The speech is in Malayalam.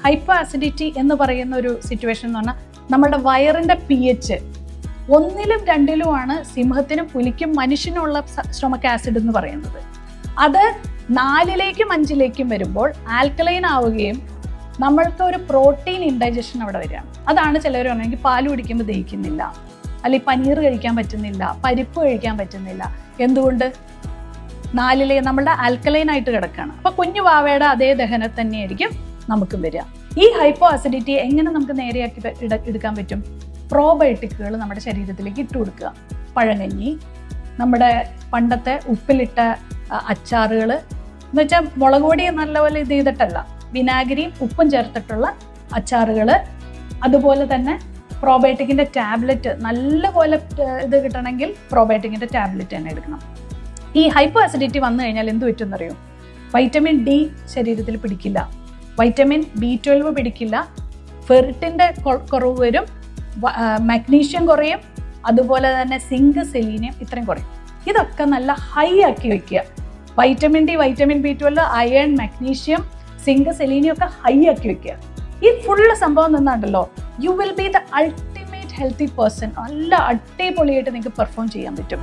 ഹൈപ്പർ ആസിഡിറ്റി എന്ന് പറയുന്ന ഒരു സിറ്റുവേഷൻ എന്ന് പറഞ്ഞാൽ നമ്മുടെ വയറിന്റെ pH 1-ലും 2-ലുമാണ് സിംഹത്തിനും പുലിക്കും മനുഷ്യനുള്ള സ്റ്റൊമക് ആസിഡ് എന്ന് പറയുന്നത്. അത് 4-ലേക്കും 5-ലേക്കും വരുമ്പോൾ ആൽക്കലൈൻ ആവുകയും നമ്മൾക്ക് ഒരു പ്രോട്ടീൻ ഇൻഡൈജഷൻ അവിടെ വരികയാണ്. അതാണ് ചിലർ പറഞ്ഞെങ്കിൽ പാല് കുടിക്കുമ്പോൾ ദഹിക്കുന്നില്ല, അല്ലെങ്കിൽ പനീർ കഴിക്കാൻ പറ്റുന്നില്ല, പരിപ്പ് കഴിക്കാൻ പറ്റുന്നില്ല. എന്തുകൊണ്ട്? 4-ലെ നമ്മളുടെ ആൽക്കലൈൻ ആയിട്ട് കിടക്കുകയാണ്. അപ്പൊ കുഞ്ഞു വാവയുടെ അതേ ദഹനം തന്നെയായിരിക്കും നമുക്കും വരിക. ഈ ഹൈപ്പോ അസിഡിറ്റി എങ്ങനെ നമുക്ക് നേരെയാക്കി എടുക്കാൻ പറ്റും? പ്രോബയോട്ടിക്കുകൾ നമ്മുടെ ശരീരത്തിലേക്ക് ഇട്ട് കൊടുക്കുക. പഴങ്കഞ്ഞി, നമ്മുടെ പണ്ടത്തെ ഉപ്പിലിട്ട അച്ചാറുകൾ എന്ന് വെച്ചാൽ മുളക് പൊടി നല്ലപോലെ ഇത് ചെയ്തിട്ടല്ല, വിനാഗിരിയും ഉപ്പും ചേർത്തിട്ടുള്ള അച്ചാറുകൾ. അതുപോലെ തന്നെ പ്രോബയോട്ടിക്കിന്റെ ടാബ്ലറ്റ്, നല്ലപോലെ ഇത് കിട്ടണമെങ്കിൽ പ്രോബയോട്ടിക്കിന്റെ ടാബ്ലറ്റ് തന്നെ എടുക്കണം. ഈ ഹൈപ്പോ അസിഡിറ്റി വന്നു കഴിഞ്ഞാൽ എന്ത് പറ്റുമെന്നറിയോ? വൈറ്റമിൻ ഡി ശരീരത്തിൽ പിടിക്കില്ല, വൈറ്റമിൻ B12 പിടിക്കില്ല, ഫെറിറ്റിന്റെ കുറവ് വരും, മഗ്നീഷ്യം കുറയും, അതുപോലെ തന്നെ സിങ്ക്, സെലീനിയം ഇത്രയും കുറയും. ഇതൊക്കെ നല്ല ഹൈ ആക്കി വെക്കുക. Vitamin D, vitamin B12, iron, magnesium, zinc, selenium ഒക്കെ ഹൈ ആക്കി വെക്കുക. ഈ ഫുള്ള് സംഭവം നിന്നുണ്ടല്ലോ, you will be the ultimate healthy person. നല്ല അടിപൊളിയായിട്ട് നിങ്ങൾക്ക് പെർഫോം ചെയ്യാൻ പറ്റും.